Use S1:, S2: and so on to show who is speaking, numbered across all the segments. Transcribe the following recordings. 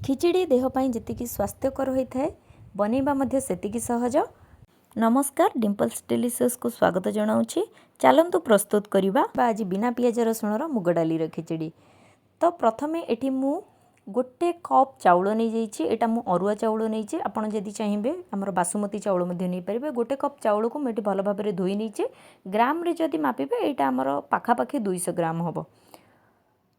S1: खिचड़ी देहपाई जेतिकी स्वास्थ्यकर होता है बनैबा मध्य सेतिकी सहज। नमस्कार, डिम्पल्स डिलिशियस को स्वागत जनाऊँगी। चलतु प्रस्तुत करवा आज बिना पियाज रसुणर मुग डाली खिचड़ी। तो प्रथमे एठी मु गोटे कप चाउल नहीं जाइए, एटा मु अरुआ चाउल नहीं। आपड़ जदि चाहिए आमर बासुमती चाउल नहीं पारे। गोटे कप चाउल को मुझे भल भाव धोई नहीं। ग्राम रे जदि मापिबे एटा आमर पाखापाखि 200 ग्राम हम।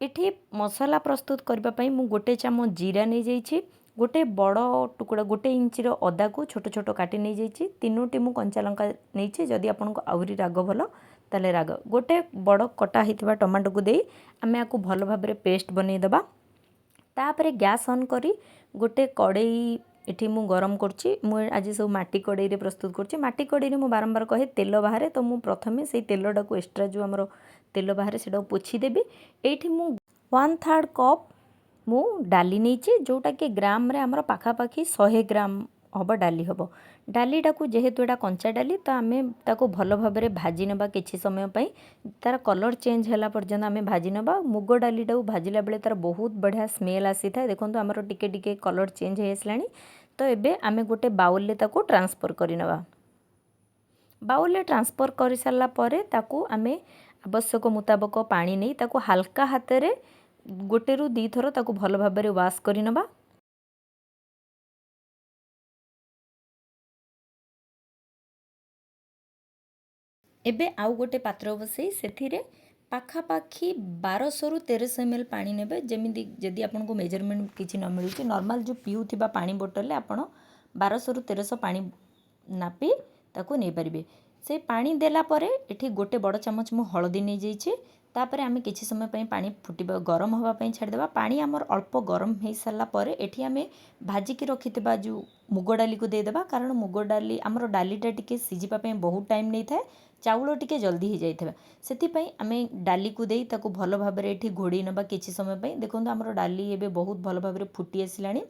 S1: एठी मसला प्रस्तुत करने मु गोटे चामच जीरा नहीं जाइए, गोटे बड़ टुकड़ा 1 इंचर अदा को छोट छोट काटी नहीं जाइए, 3टी मु कंचा लंका नहीं। जदि आपको आहरी राग भल ताले राग, गोटे बड़ कटा होता टमाटो को दे आम या भल भाव पेस्ट बनईदबा। तापर गैस ऑन करी गोटे कड़ई एठी मु गरम करछि। मु आज सब माटी कड़ई रे प्रस्तुत करछि। माटी कड़ई रे मु बारंबार कहे तेल बाहर, तो मु प्रथमे से तेलटा को एक्स्ट्रा जो हमर तेल बाहर से पोछि देबी। एठी मु 1/3 कप मु डाली नहीं, जोटा कि ग्राम रे हमर पाखापाखि 100 ग्राम हम डाली हम। डालीटा को जेहेतु एटा कंचा डाली, तो आम ताको भल भाव भाजी नबा किछि समय पई। तार कलर चेंज होला पर्यंत आम भाजी नबा। मुग डालीटा को भाजिला बेले तार बहुत बढ़िया स्मेल आसी था। देखो आमर टिके टिके कलर चेंज हो आसलानी। तो एबे आम गोटे बाउल ले ताको ट्रांसफर करि नबा। बाउल ले ट्रांसफर कर सारा परे ताको आम आवश्यक मुताबक पानी नहीं ताको हल्का हाथ रे 1 ରୁ 2 थर ताको भल भाव वाश करि नबा। एबे आउ गोटे पात्र बसई से पाखापाखि 1200 ରୁ 1300 ml पानी नेबे। जमी जदि आपको मेजरमेंट किसी न मिलूँ, नॉर्मल जो पीउथिबा पानी बोतल आपण 1200 ରୁ 1300 पानी नापी ताको नहीं पारिबे। से पानी देला परे एठी गोटे बड़ चामच मु हळदी नहीं जाइए। तापर आम किसी समय पई पानी फुटिबा गरम हवा पई छाड़देबा। पानी आमर अल्प गरम हो सारा परे एठी आम भाजिकी रखिथिबा जो मुग डाली को देदेबा। कारण मुग डाली आमर डालीटा टिके सिझिबा पई बहुत टाइम नहीं थाए, चाउल टिके जल्दी हो जाइथिबा। सेथिपई आम डाली को देई ताको भल भाव एठी घोड़े नबा किछि समय पई। देखंतु आमर डाली एबे बहुत भल भाव फुटी आसिलानी।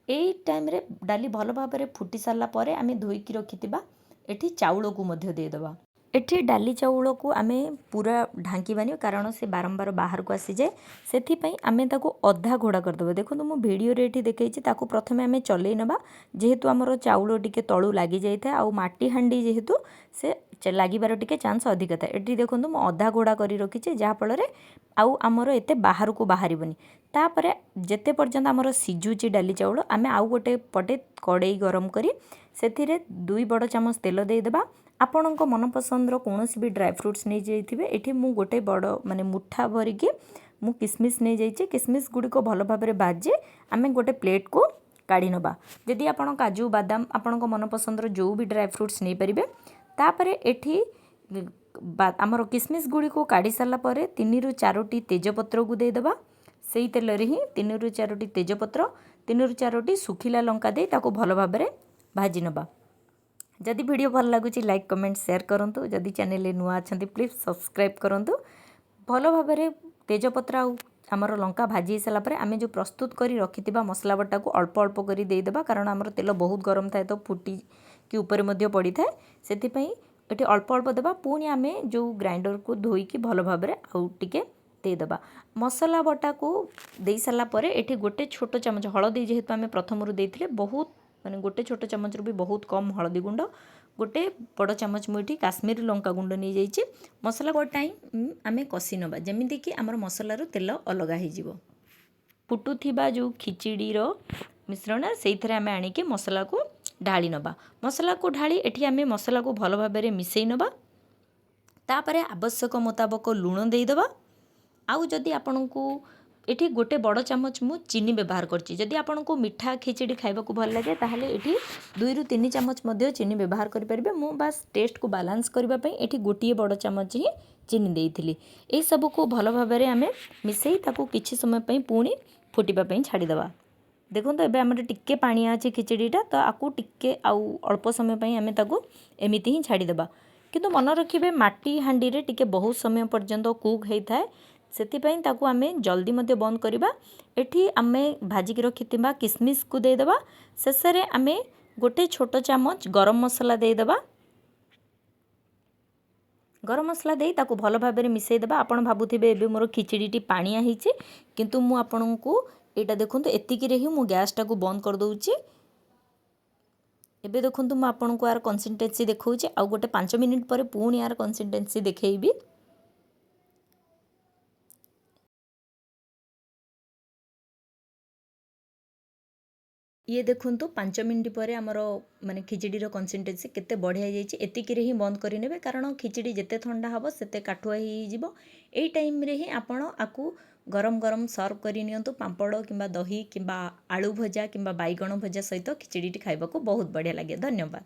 S1: एई टाइम रे डाली भल भाव फुटी सारा परे आम धोईकी रखिथिबा एठी चाउल को मध्य देदेबा। एठी डाली चाउल को आम पूरा ढांकीबानी, कारण से बारंबार बाहर को आसी जाए। सेथिपई आम ताको अधा घोड़ा करदेबा। देखो मु वीडियो रे एठी देखैछि ताको प्रथमे आम चलै नबा। जेहेतु आमर चाउल टिके तळु लागि जाय था, आ माटी हांडी जेहेतु से लागिबार टिके चांस अधिक था। एठी देखंतु मु अधा घोड़ा करी रखिछि, जहा फल रे आउ आमर एते बाहर को बाहरिबनी। तापरे जेते पर्यंत आमर सिझुछि डाली चाउल, आम आउ गोटे पटे कड़ई गरम करी सेथिरे 2 बड़ चामच तेल देदेबा। आपणक मनपसंद कौनसी भी ड्राई फ्रुट्स नहीं जाइए। एठी मु गोटे बड़ माने मुठा भरिकी मु किसमिस नहीं जाइए। किसमिस गुड़ी भल भाव भाजी आम गोटे प्लेट को काढ़ी नबा। जदि आपण काजू बादाम आपणक मनपसंद जो भी ड्राई फ्रुट्स नहीं पारिबे। तापरे एठी आमर किसमिस गुड़ी को काढ़ी सारा परे 3 ରୁ 4ଟି तेजपत्र को देदेबा। सेई तेल रे ही 3 ରୁ 4ଟି तेजपत्र, 3 ରୁ 4ଟି सुखिला लंका दे ताको भल भाव भाजी नबा। जदि वीडियो भल लगुच लाइक कमेंट शेयर करूँ। जदि चैनल नुआ अच्छा प्लीज सब्सक्राइब करूँ। भल भाव तेजपत्र आमर लंका भाजी सारा पर आम जो प्रस्तुत करी रखिथिबा मसला बटा को अल्प अल्प करी देदेबा। कारण आमर तेल बहुत गरम थाए, तो फुटी कि ऊपर मध्य पड़ी थाए। सेथिपई एठी अल्प अल्प देबा। पुणी आम जो ग्राइंडर को धोईकी भल भाव आउ टिके देदेबा। मसला बटा को दे सारा परे एठी गोटे छोट चामच हळदी जेहेतु आम प्रथम देइथिले बहुत माने गोटे छोट चामच भी बहुत कम हळदी गुंड, गोटे बड़ चामच मुठी काश्मीरी लंका गुंड नहीं जाइए। मसला गोटाई आम कषि नबा जमीती कि आमर मसलार तेल अलग हो। फुटुथिबा जो खिचड़ीर मिश्रण से आम आणिके मसला को ढाली नबा। मसला को ढाली एठी आम मसला को भल भाव मिसई नबा। तापरे आवश्यक मुताबक लुण देदेबा। आउ जदि आपंक एठी गोटे बड़ चामच मु चीनी व्यवहार करछि। जदि आपंक मिठा खिचड़ी खाइबाकू भल लगे ताहले एठी 2 ରୁ 3 चामच मध्य चीनी व्यवहार करि परिबे। मु बास टेस्ट को बैलेंस करबा पई एठी गोटिए बड़ चामच ही चीनी देइथिली। एई सब को भल भाबरे आमे मिसई ताकू किछि समय पई पुणी फुटिबा पई छाड़ी देबा। देखो एबे हमर टिक्के पानी अछि खिचड़ीटा, तो आकू टिक्के आउ अल्प समय पई आमे ताकू एमिति ही छाड़ी देबा। किंतु मन रखिबे माटी हांडी रे टिके बहुत समय पर्यंत कुक हेइ थाए। सेथिपई ताकू आमे जल्दी मध्य बंद करिबा। एठी आमे भाजिकी रखिथिबा किसमिस को देदेबा। शेषरे आमे गोटे छोट चामच गरम मसला देदेबा। गरम मसला दे ताकू भल भाव मिसई देबा। आपण भाबुथिबे एबे मोर खिचड़ीटी पानिया हिची, किंतु मु आपणको ଏଇଟା ଦେଖନ୍ତୁ ଏତିକିରେ ହିଁ ମୁଁ ଗ୍ୟାସ୍ଟାକୁ ବନ୍ଦ କରିଦେଉଛି। ଏବେ ଦେଖନ୍ତୁ ମୁଁ ଆପଣଙ୍କୁ ଆର କନସିଷ୍ଟେନ୍ସି ଦେଖାଉଛି। ଆଉ ଗୋଟେ 5 ମିନିଟ୍ ପରେ ପୁଣି ଆର କନସିଷ୍ଟେନ୍ସି ଦେଖେଇବି। ଇଏ ଦେଖନ୍ତୁ 5 ମିନିଟ୍ ପରେ ଆମର ମାନେ ଖିଚଡ଼ିର କନସିଷ୍ଟେନ୍ସି କେତେ ବଢ଼ିଆ ହେଇଯାଇଛି। ଏତିକିରେ ହିଁ ବନ୍ଦ କରିନେବେ, କାରଣ ଖିଚଡ଼ି ଯେତେ ଥଣ୍ଡା ହେବ ସେତେ କାଠୁଆ ହେଇଯିବ। ଏଇ ଟାଇମ୍ରେ ହିଁ ଆପଣ ଆକୁ ଗରମ ଗରମ ସର୍ଭ କରି ନିଅନ୍ତୁ ପାମ୍ପଡ଼ କିମ୍ବା ଦହି କିମ୍ବା ଆଳୁ ଭଜା କିମ୍ବା ବାଇଗଣ ଭଜା ସହିତ ଖିଚଡ଼ିଟି ଖାଇବାକୁ ବହୁତ ବଢ଼ିଆ ଲାଗେ। ଧନ୍ୟବାଦ।